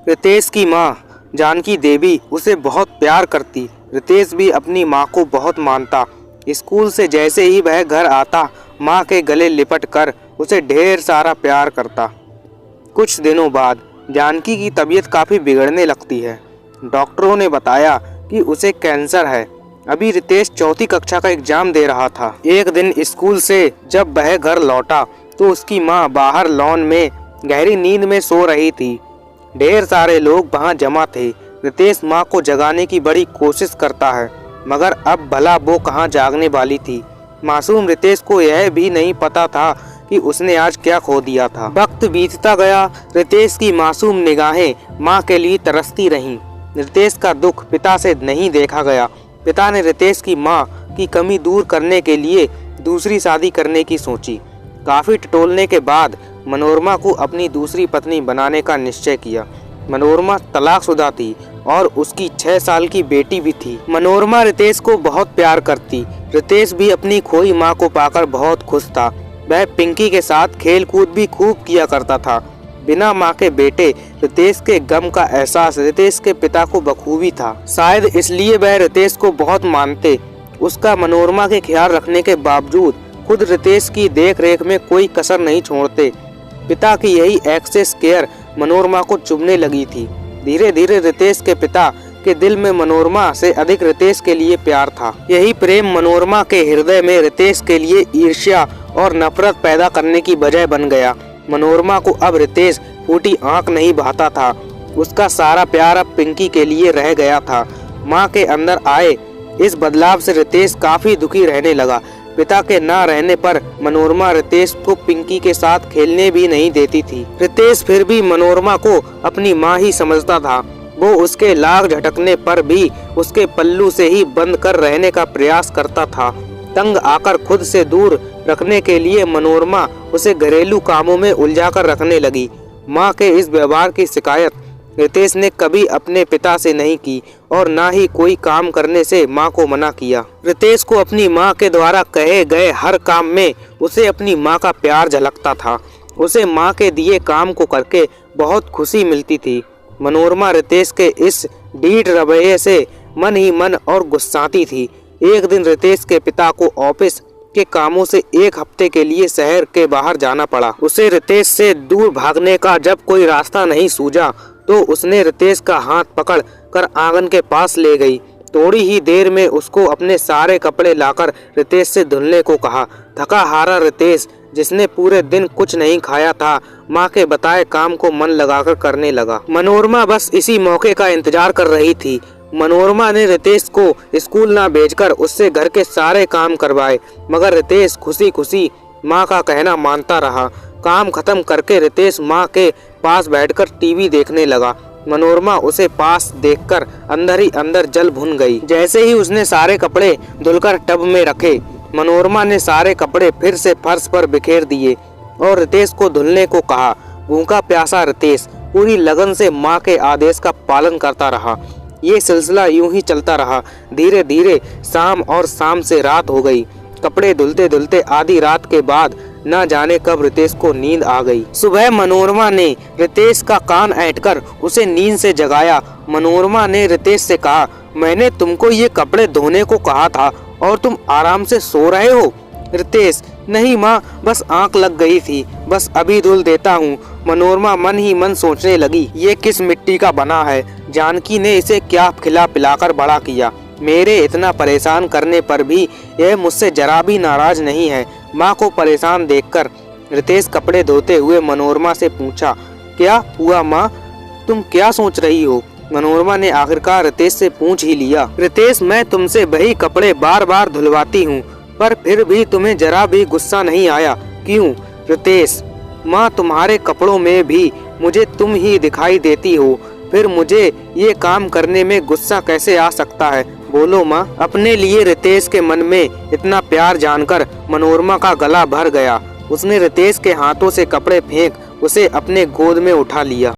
रितेश की माँ जानकी देवी उसे बहुत प्यार करती। रितेश भी अपनी माँ को बहुत मानता। स्कूल से जैसे ही वह घर आता, माँ के गले लिपट कर उसे ढेर सारा प्यार करता। कुछ दिनों बाद जानकी की तबीयत काफ़ी बिगड़ने लगती है। डॉक्टरों ने बताया कि उसे कैंसर है। अभी रितेश चौथी कक्षा का एग्जाम दे रहा था। एक दिन स्कूल से जब वह घर लौटा तो उसकी माँ बाहर लॉन में गहरी नींद में सो रही थी। ढेर सारे लोग वहां जमा थे। रितेश माँ को जगाने की बड़ी कोशिश करता है, मगर अब भला वो कहाँ जागने वाली थी। मासूम रितेश को यह भी नहीं पता था कि उसने आज क्या खो दिया था। वक्त बीतता गया। रितेश की मासूम निगाहें माँ के लिए तरसती रहीं। रितेश का दुख पिता से नहीं देखा गया। पिता ने रितेश की माँ की कमी दूर करने के लिए दूसरी शादी करने की सोची। काफी टटोलने के बाद मनोरमा को अपनी दूसरी पत्नी बनाने का निश्चय किया। मनोरमा तलाकशुदा थी और उसकी 6 साल की बेटी भी थी। मनोरमा रितेश को बहुत प्यार करती। रितेश भी अपनी खोई माँ को पाकर बहुत खुश था। वह पिंकी के साथ खेल कूद भी खूब किया करता था। बिना माँ के बेटे रितेश के गम का एहसास रितेश के पिता को बखूबी था। शायद इसलिए वह रितेश को बहुत मानते। उसका मनोरमा के ख्याल रखने के बावजूद खुद रितेश की देख रेख में कोई कसर नहीं छोड़ते। पिता की यही एक्सेस केयर मनोरमा को चुभने लगी थी। धीरे धीरे रितेश के पिता के दिल में मनोरमा से अधिक रितेश के लिए प्यार था। यही प्रेम मनोरमा के हृदय में रितेश के लिए ईर्ष्या और नफरत पैदा करने की वजह बन गया। मनोरमा को अब रितेश फूटी आंख नहीं भाता था। उसका सारा प्यार अब पिंकी के लिए रह गया था। माँ के अंदर आए इस बदलाव से रितेश काफी दुखी रहने लगा। पिता के ना रहने पर मनोरमा रितेश को पिंकी के साथ खेलने भी नहीं देती थी। रितेश फिर भी मनोरमा को अपनी माँ ही समझता था। वो उसके लाख झटकने पर भी उसके पल्लू से ही बंद कर रहने का प्रयास करता था। तंग आकर खुद से दूर रखने के लिए मनोरमा उसे घरेलू कामों में उलझाकर रखने लगी। माँ के इस व्यवहार की शिकायत रितेश ने कभी अपने पिता से नहीं की और ना ही कोई काम करने से माँ को मना किया। रितेश को अपनी माँ के द्वारा कहे गए हर काम में उसे अपनी माँ का प्यार झलकता था। उसे माँ के दिए काम को करके बहुत खुशी मिलती थी। मनोरमा रितेश के इस ढीठ रवैये से मन ही मन और गुस्साती थी। एक दिन रितेश के पिता को ऑफिस के कामों से 1 हफ्ते के लिए शहर के बाहर जाना पड़ा। उसे रितेश से दूर भागने का जब कोई रास्ता नहीं सूझा तो उसने रितेश का हाथ पकड़ कर आंगन के पास ले गई। थोड़ी ही देर में उसको अपने सारे कपड़े लाकर रितेश से धुलने को कहा। थका हारा रितेश, जिसने पूरे दिन कुछ नहीं खाया था, माँ के बताए काम को मन लगाकर करने लगा। मनोरमा बस इसी मौके का इंतजार कर रही थी। मनोरमा ने रितेश को स्कूल ना भेजकर उससे घर के सारे काम करवाए, मगर रितेश खुशी खुशी माँ का कहना मानता रहा। काम खत्म करके रितेश माँ के पास बैठकर टीवी देखने लगा। मनोरमा उसे पास देखकर अंदर ही अंदर जल भुन गई। जैसे ही उसने सारे कपड़े धुलकर टब में रखे, मनोरमा ने सारे कपड़े फिर से फर्श पर बिखेर दिए और रितेश को धुलने को कहा। भूखा प्यासा रितेश पूरी लगन से माँ के आदेश का पालन करता रहा। ये सिलसिला यूं ही चलता रहा। धीरे धीरे शाम और शाम से रात हो गई। कपड़े धुलते धुलते आधी रात के बाद न जाने कब रितेश को नींद आ गई। सुबह मनोरमा ने रितेश का कान ऐंठकर उसे नींद से जगाया। मनोरमा ने रितेश से कहा, मैंने तुमको ये कपड़े धोने को कहा था और तुम आराम से सो रहे हो। रितेश, नहीं माँ, बस आंख लग गई थी, बस अभी धुल देता हूँ। मनोरमा मन ही मन सोचने लगी, ये किस मिट्टी का बना है। जानकी ने इसे क्या खिला पिलाकर बड़ा किया। मेरे इतना परेशान करने पर भी यह मुझसे जरा भी नाराज नहीं है। माँ को परेशान देखकर रितेश कपड़े धोते हुए मनोरमा से पूछा, क्या हुआ माँ, तुम क्या सोच रही हो। मनोरमा ने आखिरकार रितेश से पूछ ही लिया। रितेश, मैं तुमसे वही कपड़े बार बार धुलवाती हूँ, पर फिर भी तुम्हें जरा भी गुस्सा नहीं आया, क्यों। रितेश, माँ, तुम्हारे कपड़ों में भी मुझे तुम ही दिखाई देती हो, फिर मुझे ये काम करने में गुस्सा कैसे आ सकता है, बोलो माँ। अपने लिए रितेश के मन में इतना प्यार जानकर मनोरमा का गला भर गया। उसने रितेश के हाथों से कपड़े फेंक उसे अपने गोद में उठा लिया।